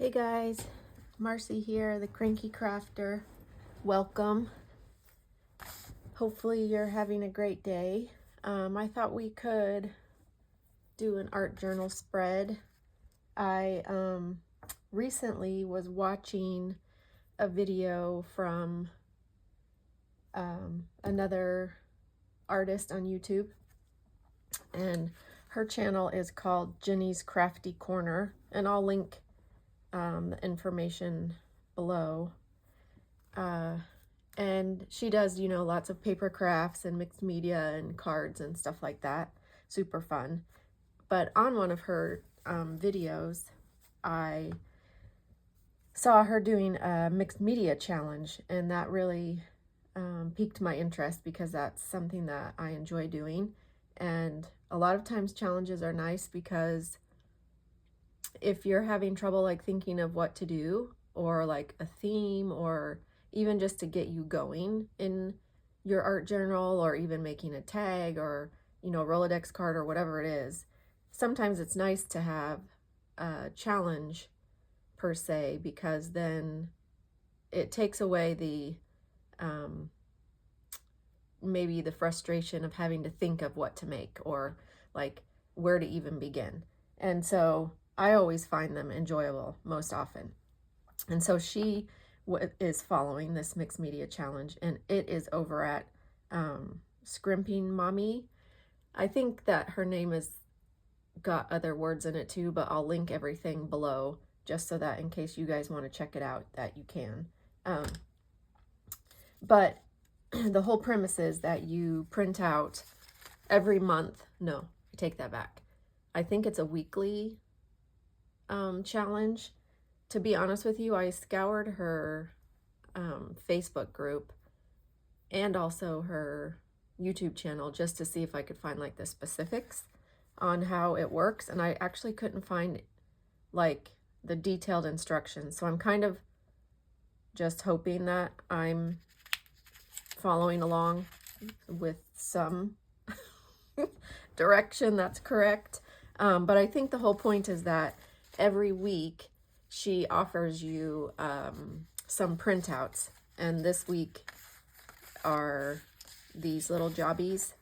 Hey guys, Marcy here, the Cranky Crafter. Welcome. Hopefully you're having a great day. I thought we could do an art journal spread. I recently was watching a video from another artist on YouTube, and her channel is called Jenny's Crafty Corner, and I'll link the information below. And she does, lots of paper crafts and mixed media and cards and stuff like that. Super fun. But on one of her videos, I saw her doing a mixed media challenge, and that really piqued my interest because that's something that I enjoy doing. And a lot of times challenges are nice because if you're having trouble like thinking of what to do, or like a theme, or even just to get you going in your art journal, or even making a tag, or Rolodex card, or whatever it is, sometimes it's nice to have a challenge per se, because then it takes away the maybe the frustration of having to think of what to make, or like where to even begin. And so I always find them enjoyable most often. And so she is following this mixed media challenge, and it is over at Scrimping Mommy. I think that her name has got other words in it too, but I'll link everything below just so that in case you guys want to check it out, that you can. But the whole premise is that you print out every month. No, I take that back. I think it's a weekly challenge. To be honest with you, I scoured her Facebook group and also her YouTube channel just to see if I could find like the specifics on how it works, and I actually couldn't find like the detailed instructions. So I'm kind of just hoping that I'm following along with some direction that's correct. But I think the whole point is that every week she offers you some printouts, and this week are these little jobbies,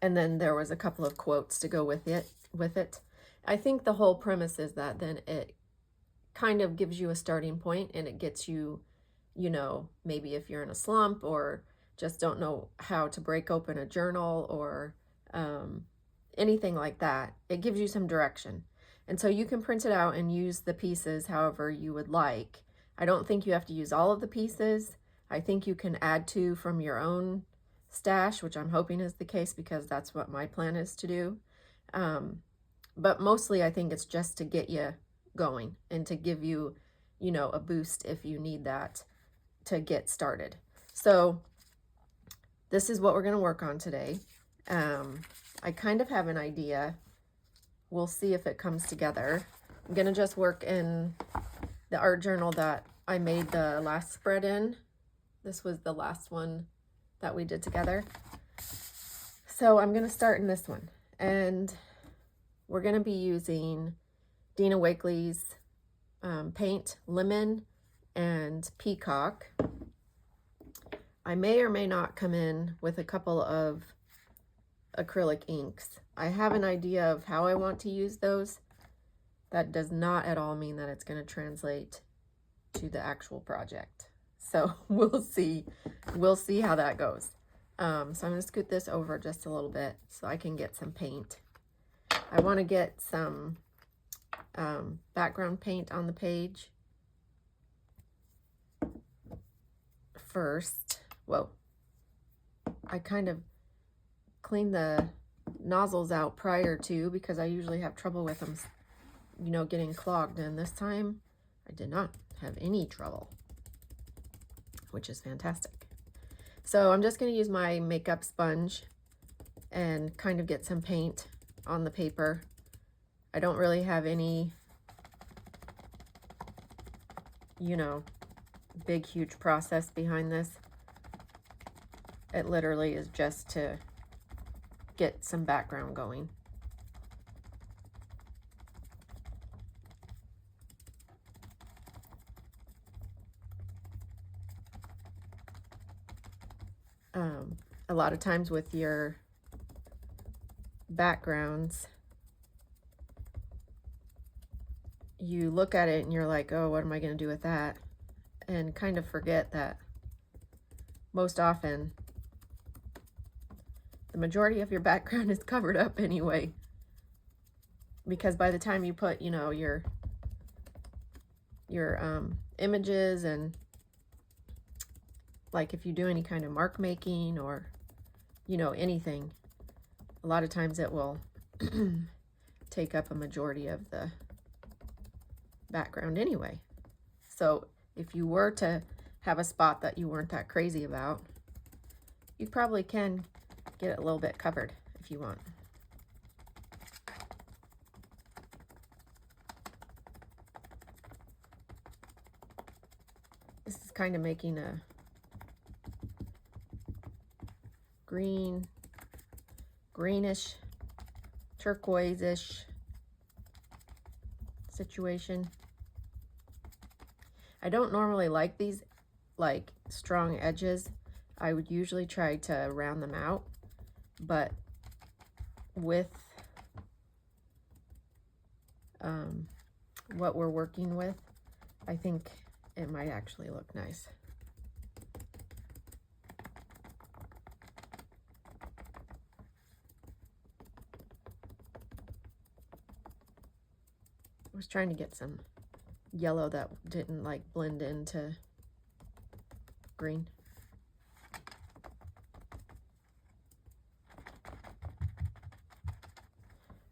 and then there was a couple of quotes to go with it. I think the whole premise is that then it kind of gives you a starting point, and it gets you, maybe if you're in a slump or just don't know how to break open a journal, or anything like that, it gives you some direction. And so you can print it out and use the pieces however you would like. I don't think you have to use all of the pieces. I think you can add to from your own stash, which I'm hoping is the case because that's what my plan is to do. But mostly I think it's just to get you going and to give you, a boost if you need that to get started. So this is what we're going to work on today. I kind of have an idea. We'll see if it comes together. I'm going to just work in the art journal that I made the last spread in. This was the last one that we did together. So I'm going to start in this one. And we're going to be using Dina Wakley's paint, Lemon and Peacock. I may or may not come in with a couple of acrylic inks. I have an idea of how I want to use those. That does not at all mean that it's going to translate to the actual project. So we'll see how that goes. So I'm going to scoot this over just a little bit so I can get some paint. I want to get some background paint on the page first. Whoa. I kind of cleaned the nozzles out prior to, because I usually have trouble with them, getting clogged, and this time I did not have any trouble, which is fantastic. So I'm just going to use my makeup sponge and kind of get some paint on the paper. I don't really have any, big, huge process behind this. It literally is just to get some background going. A lot of times with your backgrounds, you look at it and you're like, oh, what am I going to do with that? And kind of forget that most often the majority of your background is covered up anyway. Because by the time you put, you know, your images, and like if you do any kind of mark making or, you know, anything, a lot of times it will take up a majority of the background anyway. So if you were to have a spot that you weren't that crazy about, you probably can get it a little bit covered if you want. This is kind of making a greenish, turquoise-ish situation. I don't normally like these like strong edges. I would usually try to round them out, but with what we're working with, I think it might actually look nice. I was trying to get some yellow that didn't like blend into green.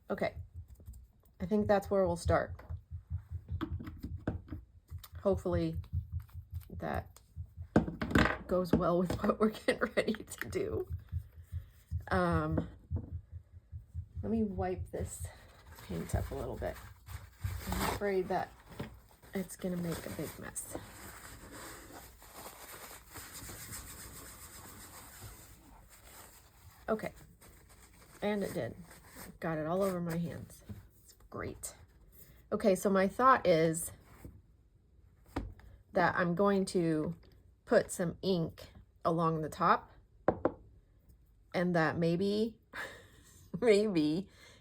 Okay, I think that's where we'll start. Hopefully that goes well with what we're getting ready to do. Let me wipe this paint up a little bit. I'm afraid that it's gonna make a big mess. Okay, and it did. Got it all over my hands. It's great. Okay, so my thought is that I'm going to put some ink along the top, and that maybe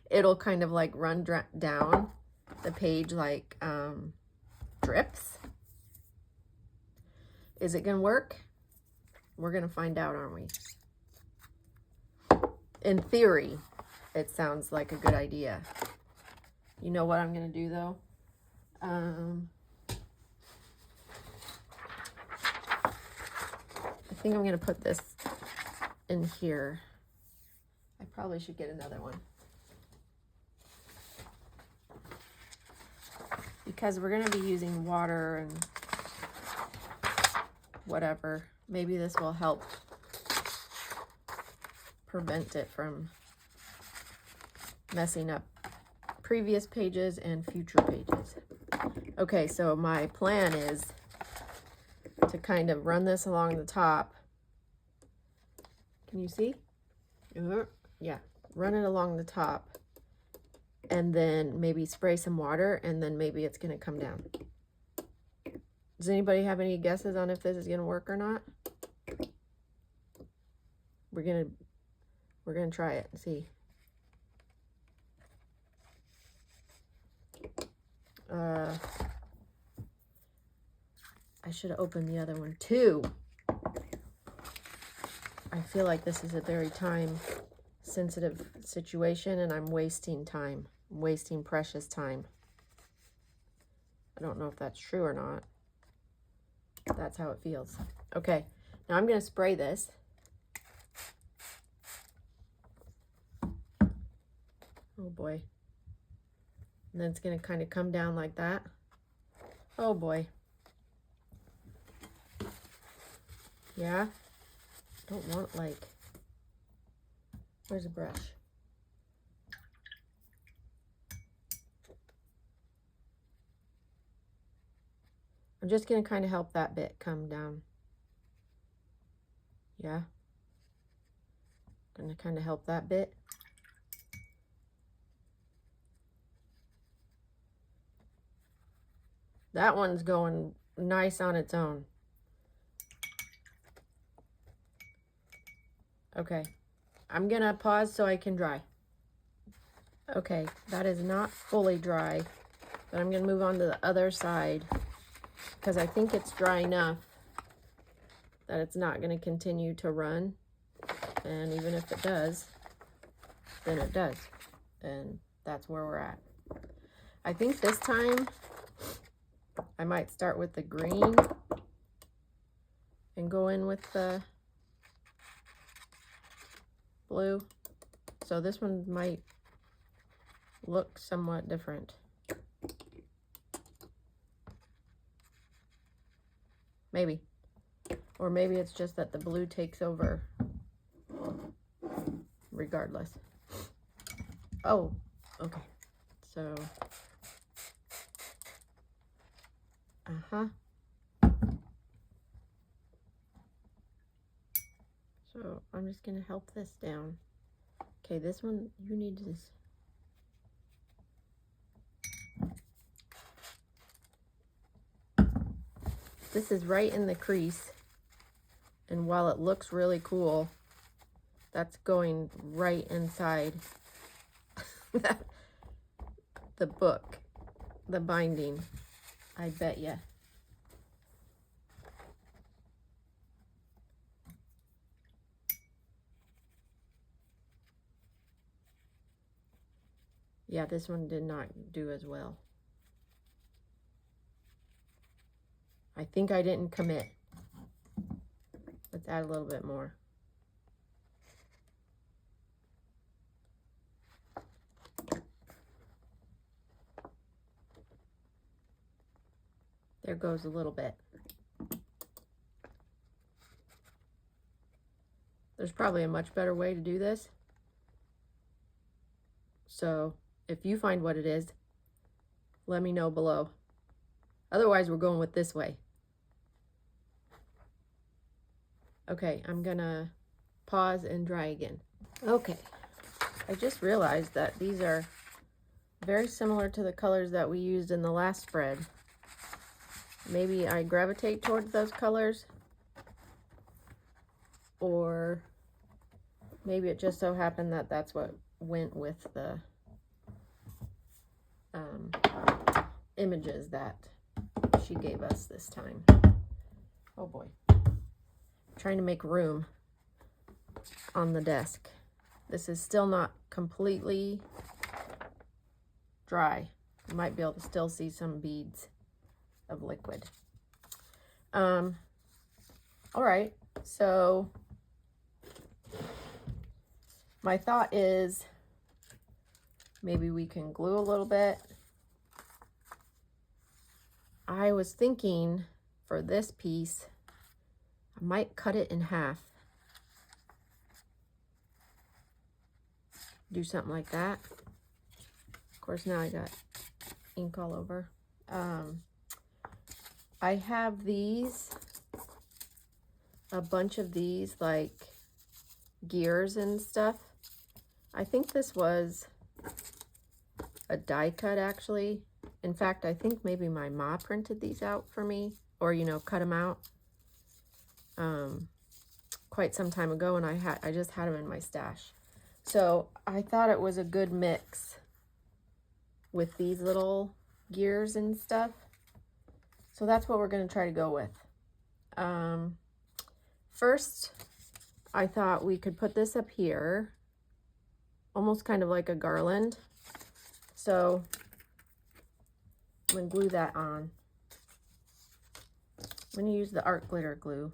it'll kind of like run down the page like drips. Is it gonna work? We're gonna find out, aren't we? In theory, it sounds like a good idea. You know what I'm gonna do though? I think I'm gonna put this in here. I probably should get another one, because we're gonna be using water and whatever. Maybe this will help prevent it from messing up previous pages and future pages. Okay, so my plan is to kind of run this along the top. Can you see? Yeah, run it along the top, and then maybe spray some water, and then maybe it's gonna come down. Does anybody have any guesses on if this is gonna work or not? We're gonna try it and see. I should have opened the other one too. I feel like this is a very time sensitive situation, and I'm wasting time. I'm wasting precious time. I don't know if that's true or not. That's how it feels. Okay, now I'm gonna spray this. Oh boy. And then it's gonna kind of come down like that. Oh boy. Yeah. Don't want like, where's a brush? I'm just gonna kind of help that bit come down. Yeah. Gonna kind of help that bit. That one's going nice on its own. Okay, I'm gonna pause so I can dry. Okay, that is not fully dry, but I'm gonna move on to the other side because I think it's dry enough that it's not gonna continue to run. And even if it does, then it does. And that's where we're at. I think this time I might start with the green and go in with the blue. So this one might look somewhat different. Maybe. Or maybe it's just that the blue takes over regardless. Oh, okay. So, So I'm just gonna help this down. Okay, this one, you need this. This is right in the crease. And while it looks really cool, that's going right inside the book, the binding, I bet ya. Yeah, this one did not do as well. I think I didn't commit. Let's add a little bit more. There goes a little bit. There's probably a much better way to do this. So if you find what it is, let me know below. Otherwise, we're going with this way. Okay, I'm gonna pause and dry again. Okay, I just realized that these are very similar to the colors that we used in the last spread. Maybe I gravitate towards those colors, or maybe it just so happened that that's what went with the images that she gave us this time. Oh boy. Trying to make room on the desk. This is still not completely dry. You might be able to still see some beads of liquid. All right, so my thought is maybe we can glue a little bit. I was thinking for this piece, I might cut it in half. Do something like that. Of course, now I got ink all over. I have these, a bunch of these like gears and stuff. I think this was a die cut actually. In fact, I think maybe my ma printed these out for me, or you know, cut them out quite some time ago, and I just had them in my stash. So I thought it was a good mix with these little gears and stuff. So that's what we're going to try to go with. First, I thought we could put this up here, almost kind of like a garland. So I'm going to glue that on. I'm going to use the art glitter glue.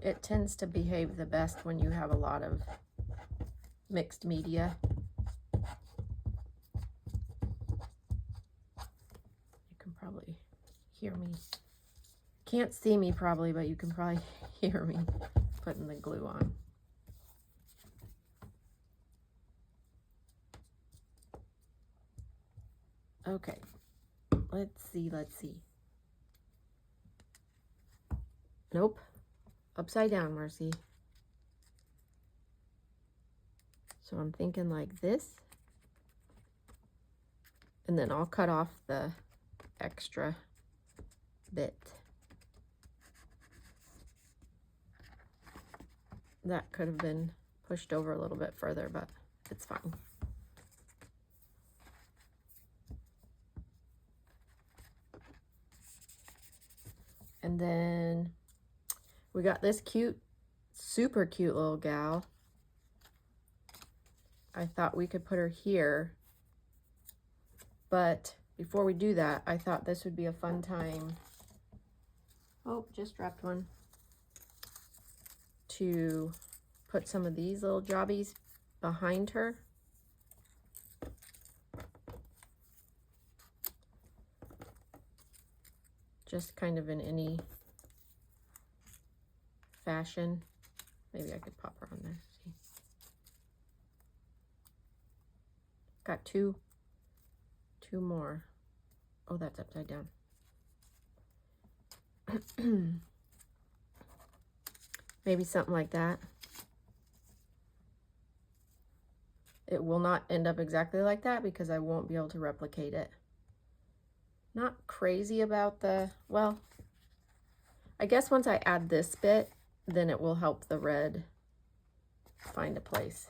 It tends to behave the best when you have a lot of mixed media. You can probably hear me. Can't see me probably, but you can probably hear me putting the glue on. Okay, let's see. Nope. Upside down, Marcy. So I'm thinking like this. And then I'll cut off the extra bit. That could have been pushed over a little bit further, but it's fine. And then we got this cute, super cute little gal. I thought we could put her here, but before we do that, I thought this would be a fun time. Oh, just dropped one. To put some of these little jobbies behind her. Just kind of in any fashion. Maybe I could pop her on there. See. Got two more. Oh, that's upside down. Maybe something like that. It will not end up exactly like that because I won't be able to replicate it. Not crazy about the, well, I guess once I add this bit, then it will help the red find a place.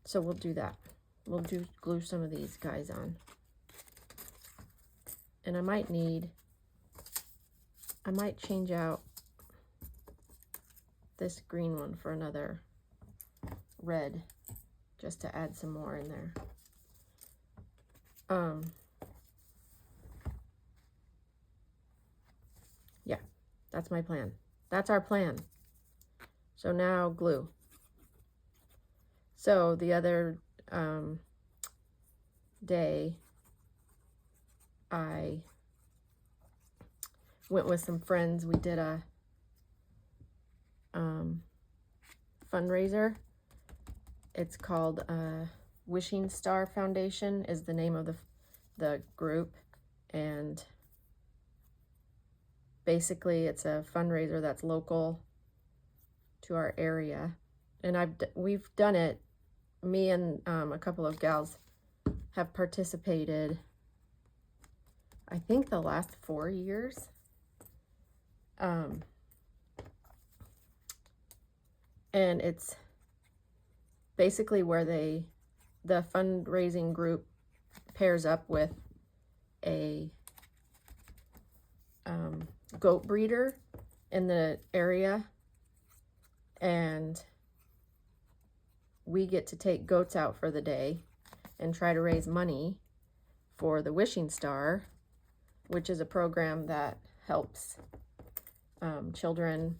So we'll do that. We'll glue some of these guys on. And I might change out this green one for another red, just to add some more in there. Yeah, that's my plan. That's our plan. So now glue. So the other day, I went with some friends. We did a fundraiser. It's called Wishing Star Foundation is the name of the group, and basically it's a fundraiser that's local to our area, and we've done it. Me and a couple of gals have participated, I think, the last 4 years. And it's basically where the fundraising group pairs up with a goat breeder in the area, and we get to take goats out for the day and try to raise money for the Wishing Star, which is a program that helps children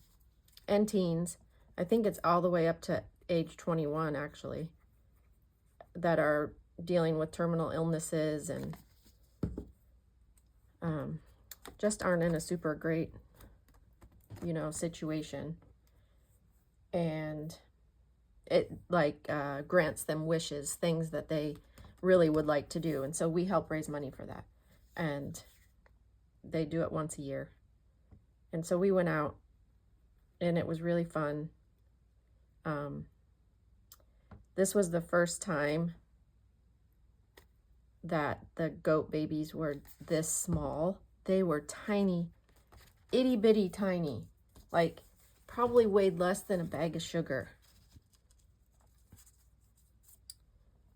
and teens. I think it's all the way up to age 21, actually, that are dealing with terminal illnesses and just aren't in a super great, situation. And it grants them wishes, things that they really would like to do. And so we help raise money for that. And they do it once a year. And so we went out, and it was really fun. This was the first time that the goat babies were this small. They were tiny, itty bitty tiny, like probably weighed less than a bag of sugar.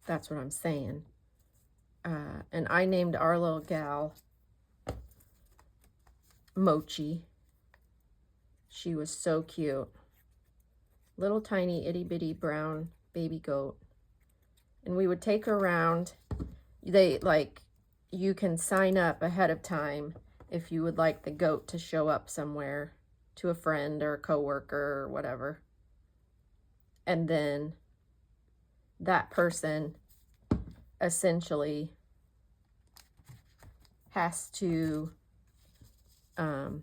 That's what I'm saying. And I named our little gal Mochi. She was so cute. Little tiny itty bitty brown baby goat. And we would take her around. You can sign up ahead of time if you would like the goat to show up somewhere to a friend or a coworker or whatever. And then that person essentially has to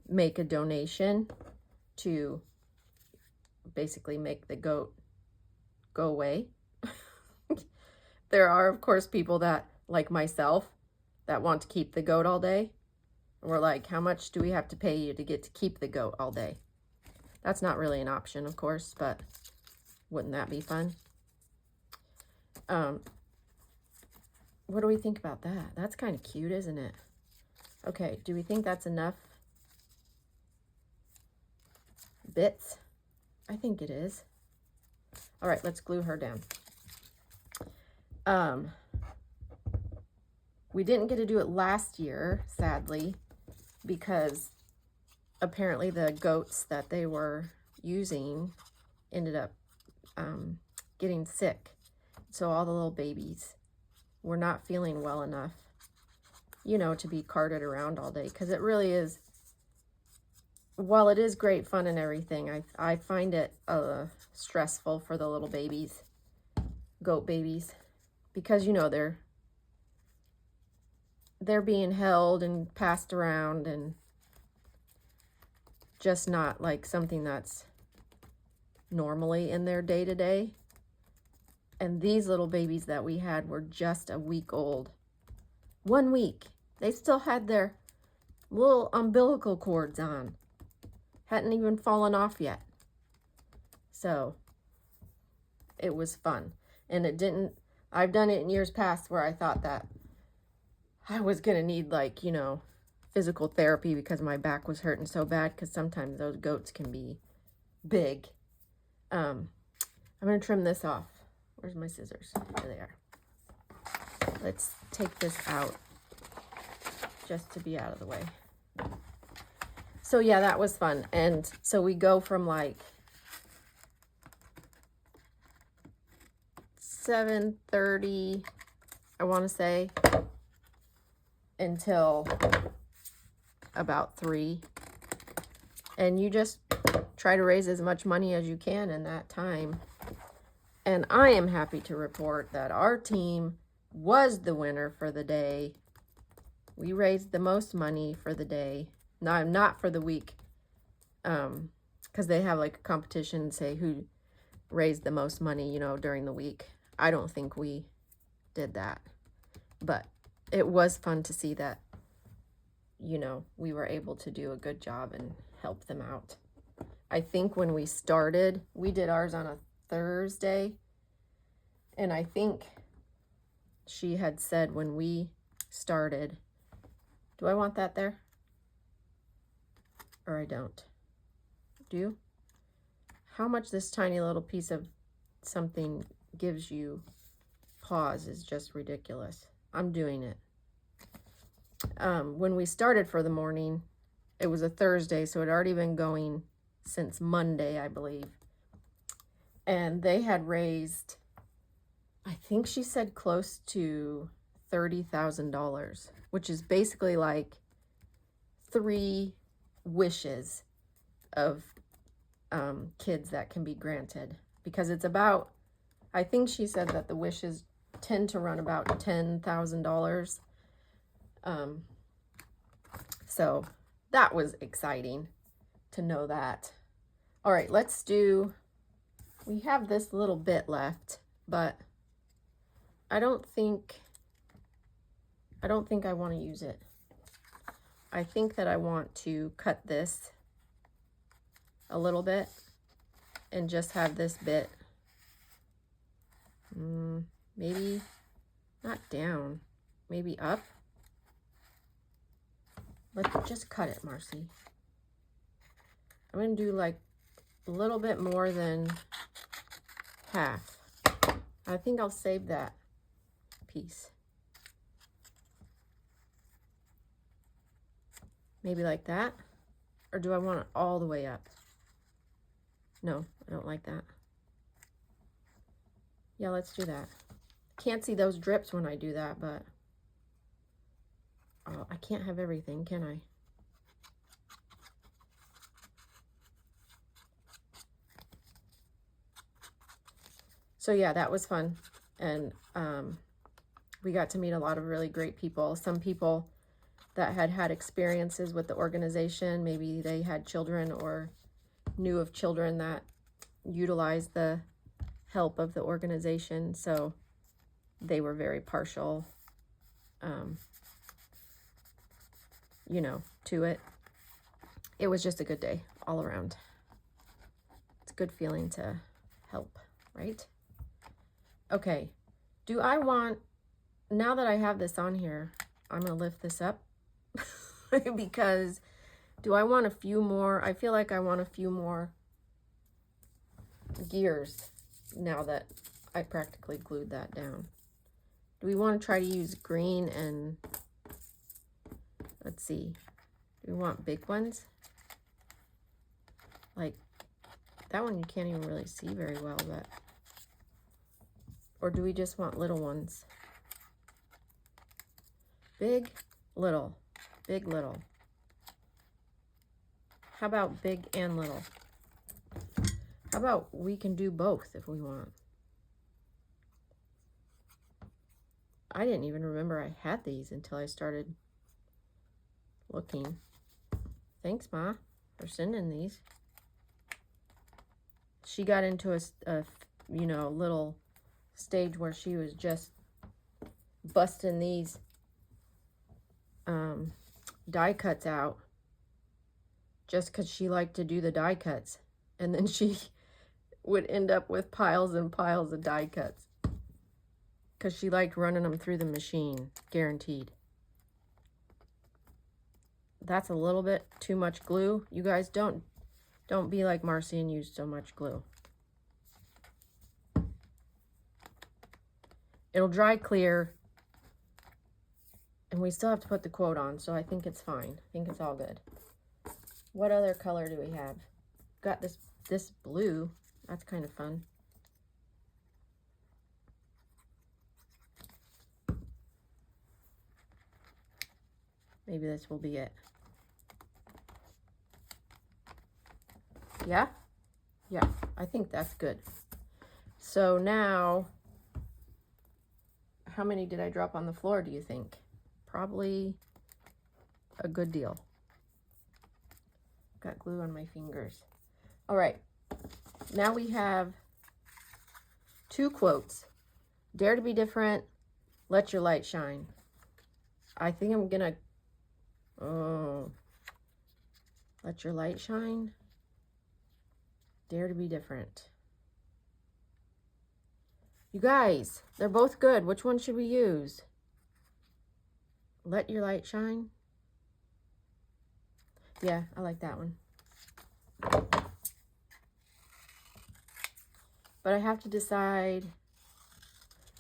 make a donation to basically make the goat go away. There are, of course, people that, like myself, that want to keep the goat all day. And we're like, how much do we have to pay you to get to keep the goat all day? That's not really an option, of course, but wouldn't that be fun? What do we think about that? That's kind of cute, isn't it? Okay, do we think that's enough bits? I think it is. All right, let's glue her down. We didn't get to do it last year, sadly, because apparently the goats that they were using ended up getting sick. So all the little babies were not feeling well enough, you know, to be carted around all day. Because it really is, while it is great fun and everything, I find it stressful for the little babies, goat babies, because, you know, they're being held and passed around and just not like something that's normally in their day-to-day. And these little babies that we had were just a week old. 1 week. They still had their little umbilical cords on. Hadn't even fallen off yet. So it was fun. And it didn't, I've done it in years past where I thought that I was going to need, like, you know, physical therapy because my back was hurting so bad, because sometimes those goats can be big. I'm going to trim this off. Where's my scissors? There they are. Let's take this out just to be out of the way. So yeah, that was fun. And so we go from like 7:30, I want to say, until about 3. And you just try to raise as much money as you can in that time. And I am happy to report that our team was the winner for the day. We raised the most money for the day. No, not for the week. Because they have like a competition, say who raised the most money, you know, during the week. I don't think we did that. But it was fun to see that, you know, we were able to do a good job and help them out. I think when we started, we did ours on a Thursday. And I think she had said when we started, do I want that there? Or I don't? Do you? How much this tiny little piece of something gives you pause is just ridiculous. I'm doing it. When we started for the morning, it was a Thursday, so it had already been going since Monday, I believe. And they had raised, I think she said close to $30,000, which is basically like 3 wishes of kids that can be granted. Because it's about, I think she said that the wishes tend to run about $10,000. So that was exciting to know that. All right, let's do, we have this little bit left, but I don't think I want to use it. I think that I want to cut this a little bit and just have this bit, maybe not down, maybe up. Let's just cut it, Marcy. I'm going to do like a little bit more than half. I think I'll save that piece. Maybe like that. Or do I want it all the way up? No, I don't like that. Yeah, let's do that. Can't see those drips when I do that, but oh, I can't have everything, can I? So yeah, that was fun. And we got to meet a lot of really great people. Some people that had experiences with the organization. Maybe they had children or knew of children that utilized the help of the organization. So they were very partial, you know, to it. It was just a good day all around. It's a good feeling to help, right? Okay, do I want, now that I have this on here, I'm going to lift this up because do I want a few more? I feel like I want a few more gears now that I practically glued that down. Do we want to try to use green and, let's see, do we want big ones? Like that one you can't even really see very well, but, or do we just want little ones? Big, little, big, little. How about big and little? How about we can do both if we want? I didn't even remember I had these until I started looking. Thanks, Ma, for sending these. She got into a you know, little stage where she was just busting these die cuts out just because she liked to do the die cuts. And then she would end up with piles and piles of die cuts because she liked running them through the machine, guaranteed. That's a little bit too much glue. You guys don't be like Marcy and use so much glue. It'll dry clear, and we still have to put the quote on, so I think it's fine. I think it's all good. What other color do we have? Got this blue. That's kind of fun. Maybe this will be it. Yeah? Yeah, I think that's good. So now, how many did I drop on the floor, do you think? Probably a good deal. Got glue on my fingers. All right, now we have 2 quotes. Dare to be different, let your light shine. I think I'm gonna, let your light shine. Dare to be different. You guys, they're both good. Which one should we use? Let your light shine. Yeah, I like that one. But I have to decide.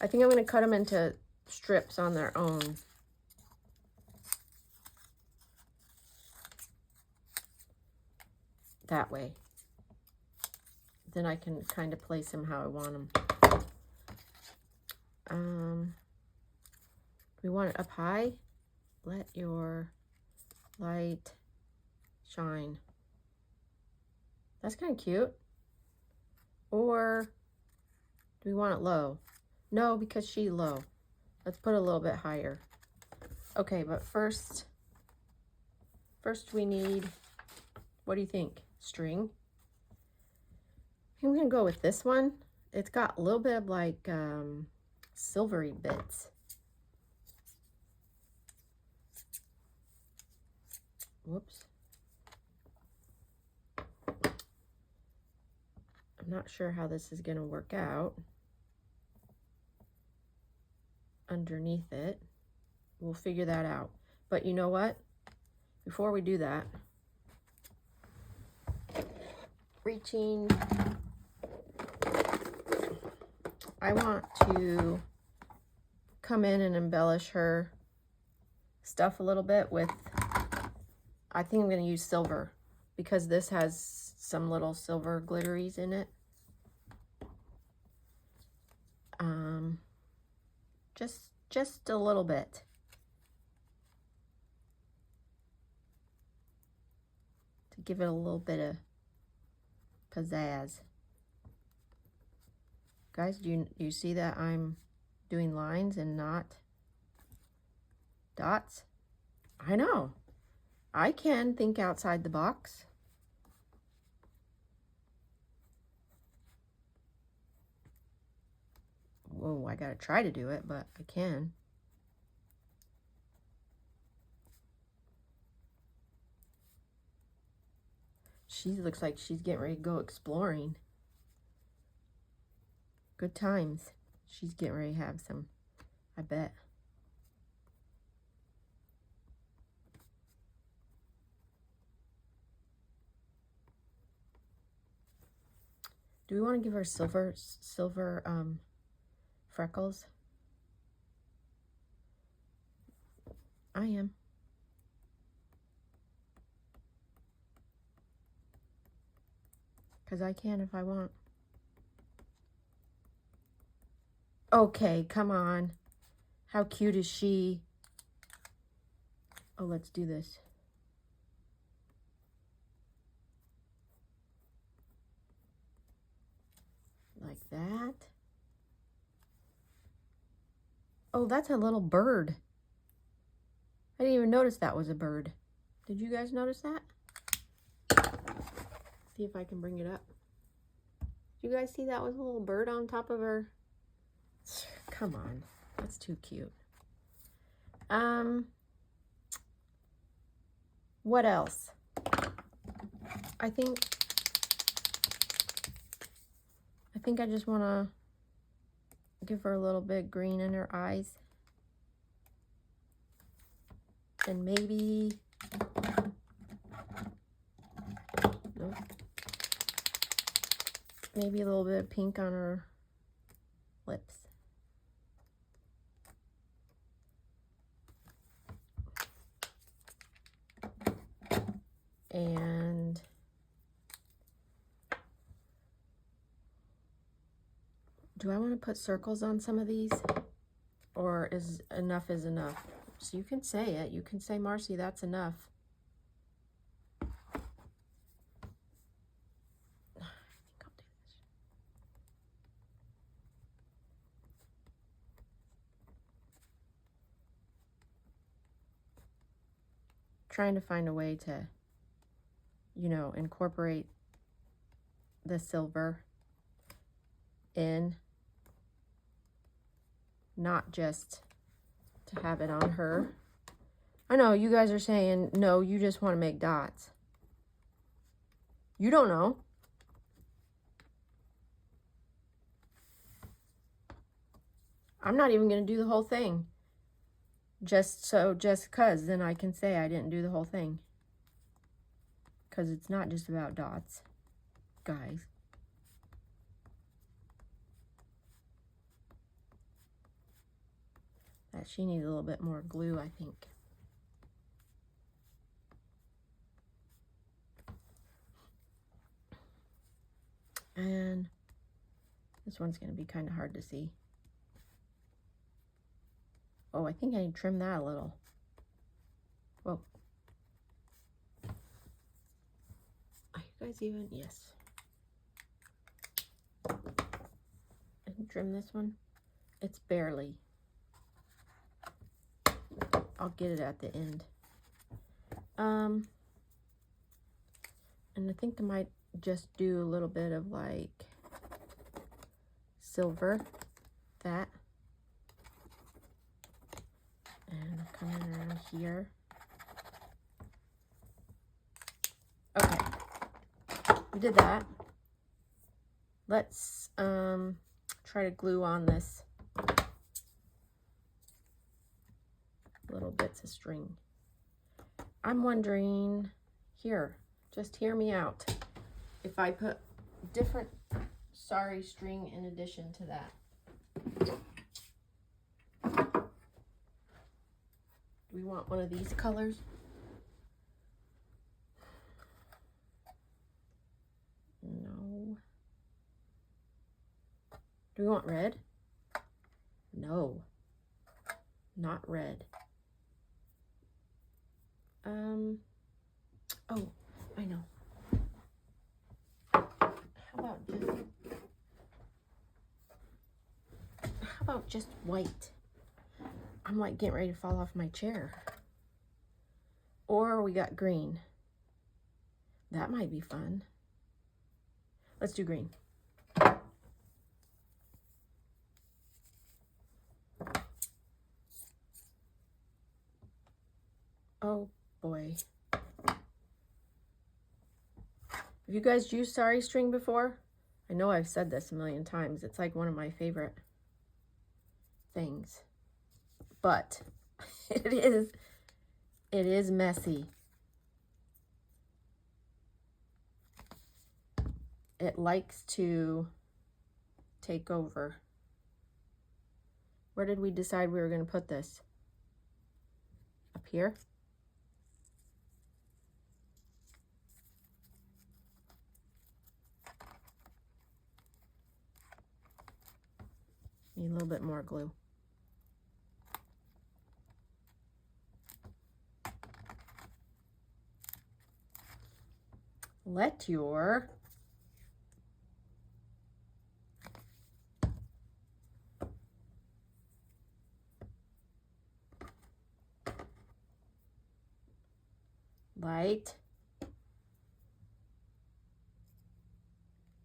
I think I'm going to cut them into strips on their own. That way. Then I can kind of place them how I want them. We want it up high. Let your light shine. That's kind of cute. Or do we want it low? No, because she's low. Let's put it a little bit higher. Okay, but first we need, what do you think? String. I'm gonna go with this one. It's got a little bit of like silvery bits. Whoops. I'm not sure how this is gonna work out underneath it. We'll figure that out. But you know what? Before we do that, reaching, I want to come in and embellish her stuff a little bit with, I think I'm going to use silver because this has some little silver glitteries in it. Just a little bit. To give it a little bit of pizzazz. Guys, do you see that I'm doing lines and not dots? I know. I can think outside the box. Whoa, I gotta try to do it, but I can. She looks like she's getting ready to go exploring. Good times. She's getting ready to have some, I bet. Do we want to give her silver freckles? I am. Because I can if I want. Okay, come on. How cute is she? Oh, let's do this. Like that. Oh, that's a little bird. I didn't even notice that was a bird. Did you guys notice that? See if I can bring it up. Did you guys see that was a little bird on top of her? Come on. That's too cute. What else? I think I just want to give her a little bit green in her eyes. And maybe, nope, maybe a little bit of pink on her lips. And do I want to put circles on some of these? Or is enough? So you can say it. You can say, Marcy, that's enough. I think I'll do this. Trying to find a way to, you know, incorporate the silver in, not just to have it on her. I know you guys are saying, no, you just want to make dots. You don't know. I'm not even going to do the whole thing. Just cause then I can say I didn't do the whole thing. Because it's not just about dots, guys. That she needs a little bit more glue, I think. And this one's going to be kind of hard to see. Oh, I think I need to trim that a little. Whoa. Are you guys even? Yes. And trim this one. It's barely. I'll get it at the end. And I think I might just do a little bit of like silver, that. And come in around here. Okay. We did that. Let's try to glue on this little bits of string. I'm wondering, here, just hear me out. If I put different sari string in addition to that. Do we want one of these colors? No. Do we want red? No. Not red. Oh, I know. How about just white? I'm like getting ready to fall off my chair. Or we got green. That might be fun. Let's do green. Oh boy. Have you guys used sari string before? I know I've said this a million times. It's like one of my favorite things. But it is messy. it likes to take over. Where did we decide we were going to put this? Up here? Need a little bit more glue. Let your light.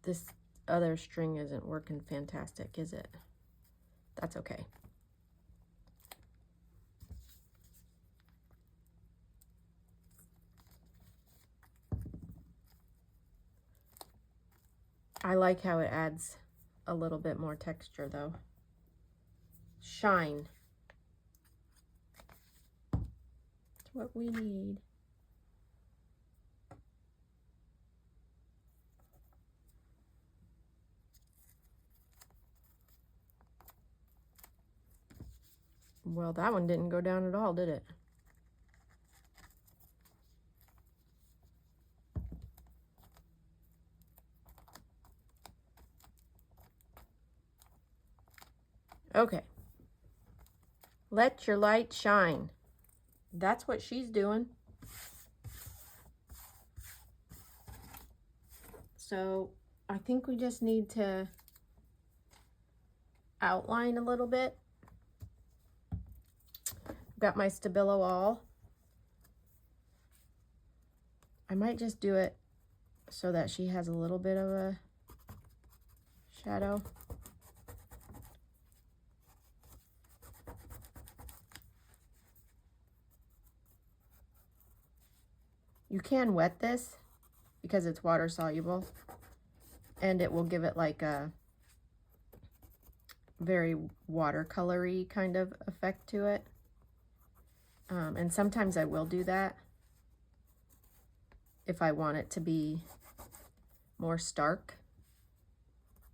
This other string isn't working fantastic, is it? That's okay. I like how it adds a little bit more texture though. Shine. That's what we need. Well, that one didn't go down at all, did it? Okay. Let your light shine. That's what she's doing. So I think we just need to outline a little bit. Got my Stabilo all. I might just do it so that she has a little bit of a shadow. You can wet this because it's water soluble, and it will give it like a very watercolory kind of effect to it. And sometimes I will do that if I want it to be more stark,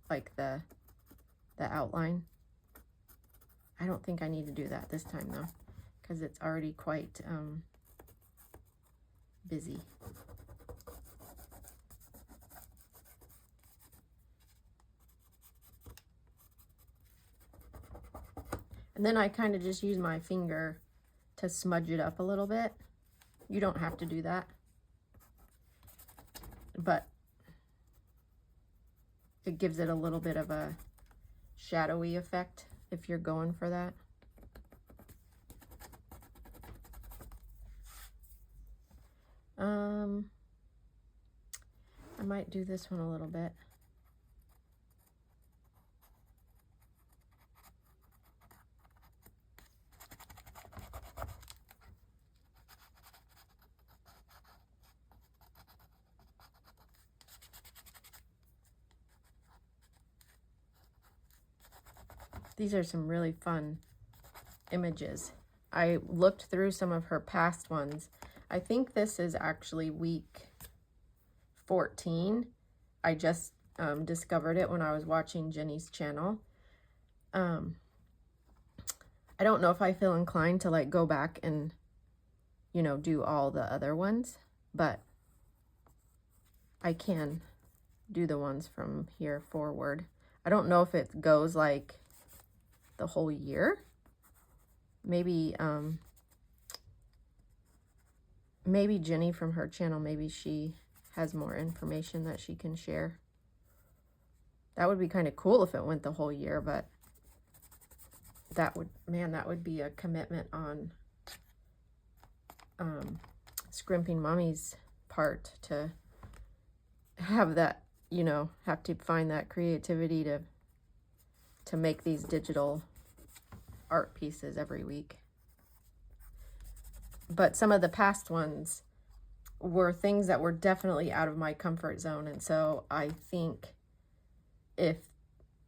like the outline. I don't think I need to do that this time though, because it's already quite busy. And then I kind of just use my finger to smudge it up a little bit. You don't have to do that, but it gives it a little bit of a shadowy effect if you're going for that. I might do this one a little bit. These are some really fun images. I looked through some of her past ones. I think this is actually week 14. I just discovered it when I was watching Jenny's channel. I don't know if I feel inclined to like go back and, you know, do all the other ones, but I can do the ones from here forward. I don't know if it goes like the whole year. Maybe maybe Jenny from her channel, maybe she has more information that she can share. That would be kind of cool if it went the whole year, but that would, man, that would be a commitment on Scrimping Mommy's part to have that, you know, have to find that creativity to make these digital art pieces every week. But some of the past ones were things that were definitely out of my comfort zone, and so I think if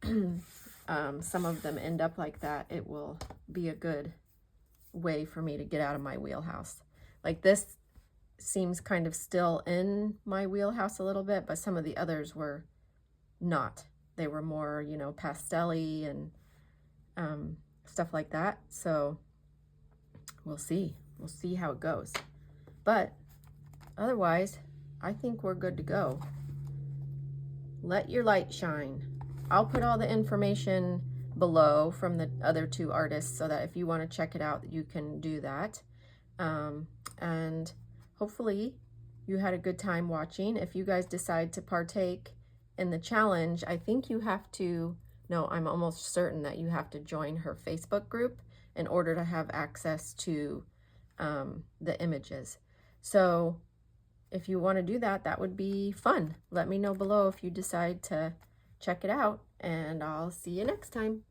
some of them end up like that, it will be a good way for me to get out of my wheelhouse. Like this seems kind of still in my wheelhouse a little bit, but some of the others were not. They were more, you know, pastel-y and stuff like that. So we'll see. We'll see how it goes. But otherwise, I think we're good to go. Let your light shine. I'll put all the information below from the other two artists so that if you want to check it out, you can do that. And hopefully you had a good time watching. If you guys decide to partake in the challenge, I think you have to, no, I'm almost certain that you have to join her Facebook group in order to have access to the images. So if you want to do that, that would be fun. Let me know below if you decide to check it out, and I'll see you next time.